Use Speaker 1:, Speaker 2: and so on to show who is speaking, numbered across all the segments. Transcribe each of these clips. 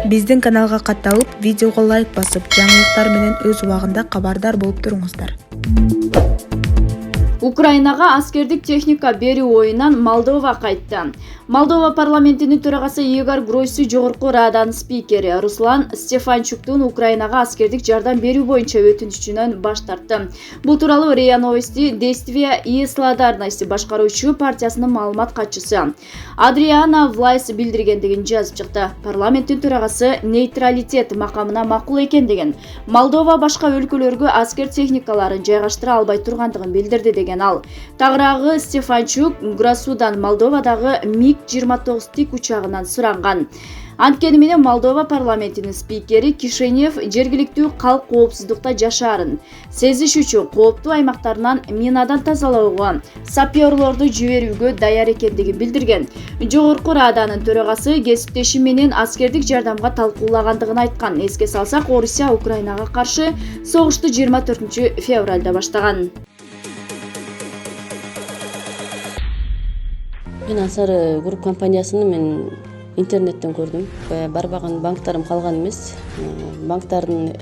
Speaker 1: Биздин каналга катталып, видеого лайк басып, жаңылыктар менен өз убагында кабардар болуп туруңуздар.
Speaker 2: Украинага аскердик техника берүү оюнан Молдова кайтты. Молдова парламентинин төрагасы Игорь Гройсу жогорку Раданын спикери Руслан Стефанчуктун Украинага аскердик жардам берүү боюнча өтүнүчүнөн баш тартты. Бул тууралуу РИА Новости действия и солидарности башкаруучу партиясынын маалымат катчысы Адриана Влайс билдиргендигин жазып чыкты. Парламенттин төрагасы нейтралитет макамына макул экендигин, Молдова башка өлкөлөргө аскер техникаларын жайгаштыра албай тургандыгын билдирди деген ал. Тагыраагы Стефанчук Гросудан Молдовадагы МиГ-29 тик учагынан суранган. Анткени менен Молдова парламентинин спикери Кишинев жергиликтүү калк коопсуздукта жашаарын сезиш үчүн кооптуу аймактарынан минадан тазалоого сапёрлорду жиберүүгө даяр экендигин билдирген. Жогорку Раданын төрагасы кесиптеши менен аскердик жардамга талкуулагандыгын айткан. Эске салсак, Орусия Украинага каршы согушту 24 февралда баштаган.
Speaker 3: Мен Ансар групп компаниясыны мен интернеттен көрдүм. Барбаган банктарым калган эмес. Банктардын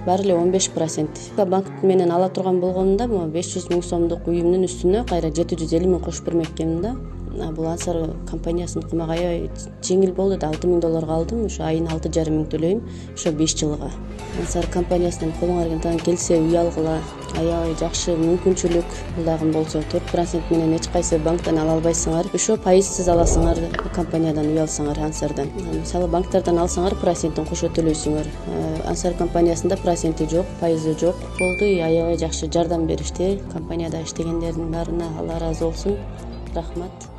Speaker 3: баары эле 15%. Банк менен ала турган болгонумда 500 000 сомдук уюмдун үстүнө кайра 750 000 кошуп бермек экенмин да. Бул Ансар компаниясынын кымак аябай жеңил болду да, $6,000 алдым. Ошо айына 6,5 мың төлөйм. Ошо 5 жылга. Ансар компаниясынан колуңар келген келсе үй алгыла. Аябай жакшы мүмкүнчүлүк. Бул дагы болсо 4% менен эч кайсы банктан ала албайсыңар. Ошо пайызсыз аласыңар компаниядан үй алсаңар Ансардан. Мисалы банктардан алсаңар процентин кошо төлөйсүңөр. Ансар компаниясында проценти жок, пайызы жок. Болду, аябай жакшы жардам беришти. Компанияда иштегендердин баарына Алла ыраазы болсун. Рахмат.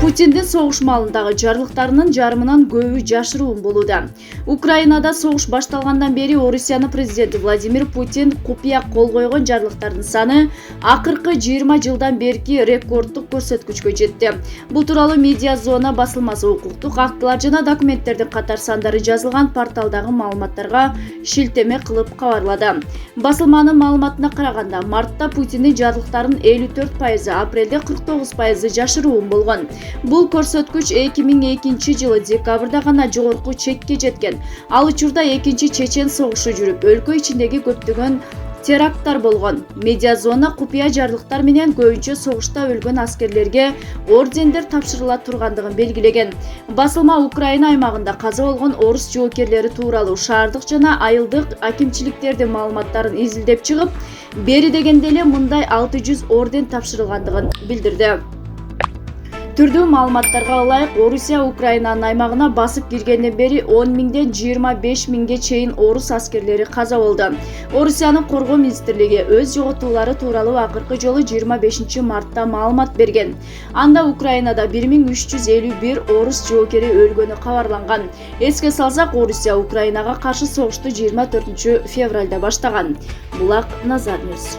Speaker 2: Путиндин согуш маалындагы жарлыктарынын жарымынан көбү жашыруун болууда. Украинада согуш башталгандан бери Орусиянын президенти Владимир Путин купуя кол койгон жарлыктардын саны акыркы 20 жылдан берки рекорддук көрсөткүчкө жетти. Бул тууралуу Медиа Зона басылмасы укуктук актылар жана документтердин катар сандары жазылган порталдагы маалыматтарга шилтеме кылып кабарлады. Басылманын маалыматына караганда, мартта Путиндин жарлыктарынын 54%, апрелде 49% жашыруун болгон. Бул көрсөткүч 2002 жылы декабрда гана жогорку чекке жеткен. Ал учурда экинчи чечен согушу жүрүп, өлкө ичиндеги көптөгөн теракттар болгон. Медиа Зона купуя жарлыктар менен көбүнчө согушта өлгөн аскерлерге ордендер тапшырыла тургандыгын белгилеген. Басылма Украина аймагында каза болгон орус жоокерлери тууралуу шаардык жана айылдык акимчиликтердин маалыматтарын изилдеп чыгып, бери дегенде эле мындай 600 орден тапшырылгандыгын билдирди. Түрдүү маалыматтарга ылайык, Орусия Украинанын аймагына басып киргенден бери 10 миңден 25 миңге чейин орус аскерлери каза болду. Орусиянын коргоо министрлиги өз жоготуулары тууралуу акыркы жолу 25 мартта маалымат берген. Анда Украинада 1351 орус жоокери өлгөнү кабарланган. Эске салсак, Орусия Украинага каршы согушту 24 февралда баштаган. Булак Назар Ньюс.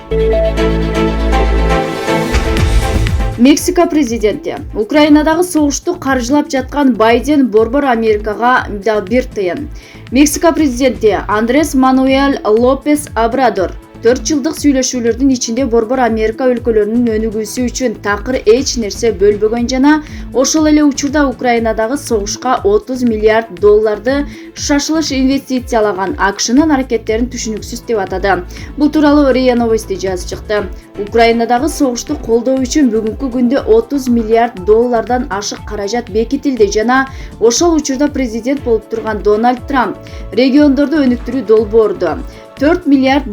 Speaker 2: Мексика президенти Украинадагы согушту каржылап жаткан Байден борбор Америкага да бир тыйын. Мексика президенти Андрес Мануэль Лопес Обрадор 4 жылдык сүйлөшүүлөрдүн ичинде борбор Америка өлкөлөрүнүн өнүгүүсү үчүн такыр эч нерсе бөлбөгөн жана ошол эле учурда Украинадагы согушка $30 миллиард шашылыш инвестициялаган AQShnын аракеттерин түшүнүксүз деп атады. Бул тууралуу РИА Новости жазып чыкты. Украинадагы согушту колдоо үчүн бүгүнкү күндө $30 миллиард ашык каражат бекитилди жана ошол учурда президент болуп турган Дональд Трамп региондорду өнүктүрүү долбоорду $4 миллиард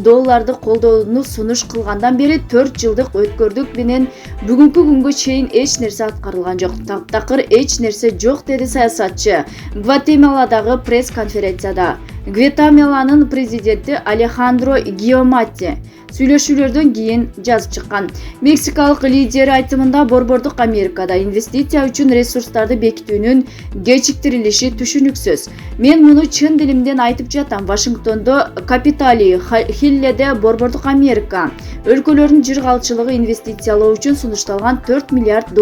Speaker 2: колдоону сунуш кылгандан бери 4 жылдык өткөрдүк менен бүгүнкү күнгө чейин эч нерсе аткарылган жок. Таптакыр эч нерсе жок, деди саясатчы Гватемаладагы пресс-конференцияда. Гватемаланын президенти Алехандро Гиоматти сүйлөшүүлөрдөн кийин жазып чыккан. Мексикалык лидер айтымында борбордук Америкада инвестиция үчүн ресурстарды бекитүүнүн кечиктирилиши түшүнүксүз. Мен муну чын дилимден айтып жатам. Вашингтондо Капитолий Хилледе борбордук Америка өлкөлөрүнүн жыргалчылыгы инвестициялоо үчүн сунушталган $4 миллиард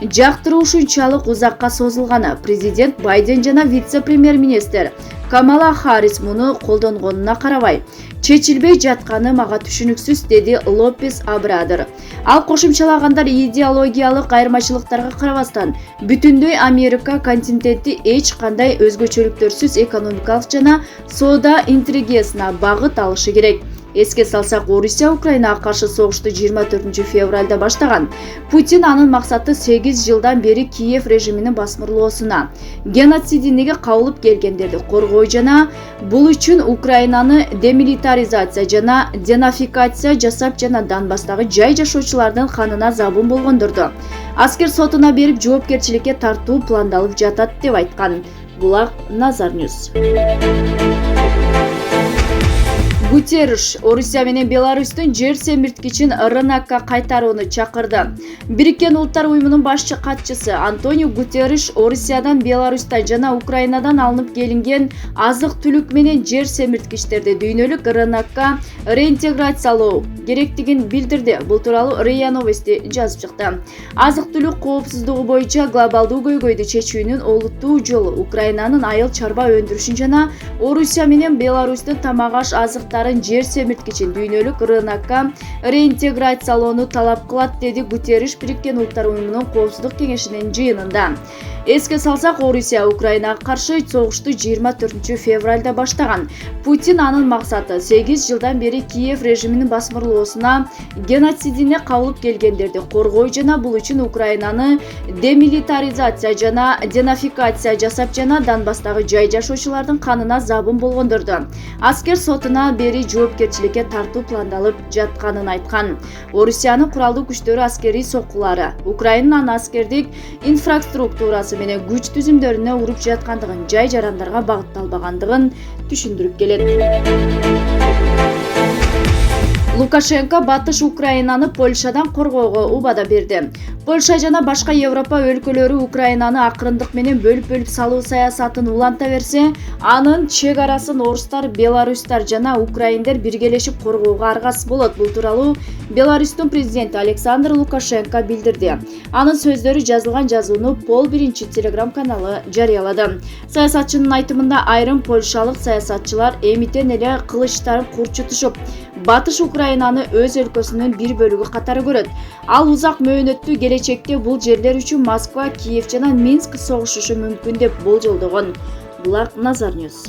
Speaker 2: жактыруу ушунчалык узакка созулганы президент Байден жана вице-премьер-министр Камала Харрис муну колдонгонуна карабай чечилбей жатканы мага түшүнүксүз, деди Лопес Обрадор. Ал кошумчалаганда идеологиялык айырмачылыктарга карабастан бүтүндөй Америка континенти эч кандай өзгөчөлүктөрсүз экономикалык жана соода интригесине багыт алышы керек. Эске салсак, Орусия Украинага каршы согушту 24 февралда баштаган. Путин анын максаты 8 жылдан бери Киев режиминин басмырлоосуна, геноцидине кабылып келгендерди коргоо жана бул үчүн Украинаны демилитаризация жана денафикация жасап жана Донбасстагы жай жашоочулардын канына забын болгондурду аскер сотуна берип жоопкерчиликке тартуу пландалып жатат деп айткан. Булак Назар Ньюс. Гутерриш Орусия менен Беларустун жер семирткичин рынокко кайтарууну чакырды. Бириккен Улуттар уюмунун башчы катчысы Антонио Гутерриш Орусиядан, Беларустан жана Украинадан алынып келинген азык-түлүк менен жер семирткичтерди дүйнөлүк рынокко реинтеграциялоо керектигин билдирди. Бул тууралуу РИА Новости жазып чыкты. Азык-түлүк коопсуздугу боюнча глобалдуу көйгөйдү чечүүнүн олуттуу жолу Украинанын айыл чарба өндүрүшүн жана Орусия менен Беларустун тамак-аш азыктарын жер семирткичин дүйнөлүк рынокко реинтеграциялоону талап кылат, деди Гутерриш Бириккен Улуттар уюмунун Коопсуздук кеңешинин жыйынында. Эске салсак, Орусия Украинага каршы согушту 24 февралда баштаган. Путин анын максаты 8 жылдан бери Киев режиминин басмырлоосуна, геноцидине кабылып келгендерди коргоо жана бул үчүн Украинаны демилитаризация жана денафикация жасап жана Донбасстагы жай жашоочулардын канына забын болгондурду аскер сотуна бери жоопкерчиликке тартуу пландалып жатканын айткан. Орусиянын куралдуу күчтөрү аскерий соккулары Украинанын аскердик инфраструктурасы менен күч түзүмдөрүнө уруп жаткандыгын, жай жарандарга багытталбагандыгын түшүндүрүп келет. Лукашенко батыш Украинаны Польшадан коргоого убада берди. Польша жана башка Европа өлкөлөрү Украинаны акырындык менен бөлүп салуу саясатын уланта берсе, анын чек арасын орустар, беларустар жана украиндер биргелешип коргоого аргасыз болот. Бул тууралуу Беларустун президенти Александр Лукашенко билдирди. Анын сөздөрү жазылган жазууну Пол 1 телеграм-каналы жарыялады. Саясатчынын айтымында, айрым польшалык саясатчылар эмитен эле кылычтарын курчутушуп, батыш Украинаны өз өлкөсүнүн бир бөлүгү катары көрөт. Ал узак мөөнөттүү келечекте бул жерлер үчүн Москва, Киев жана Минск согушушу мүмкүн деп болжолдогон. Булак Назар Ньюс.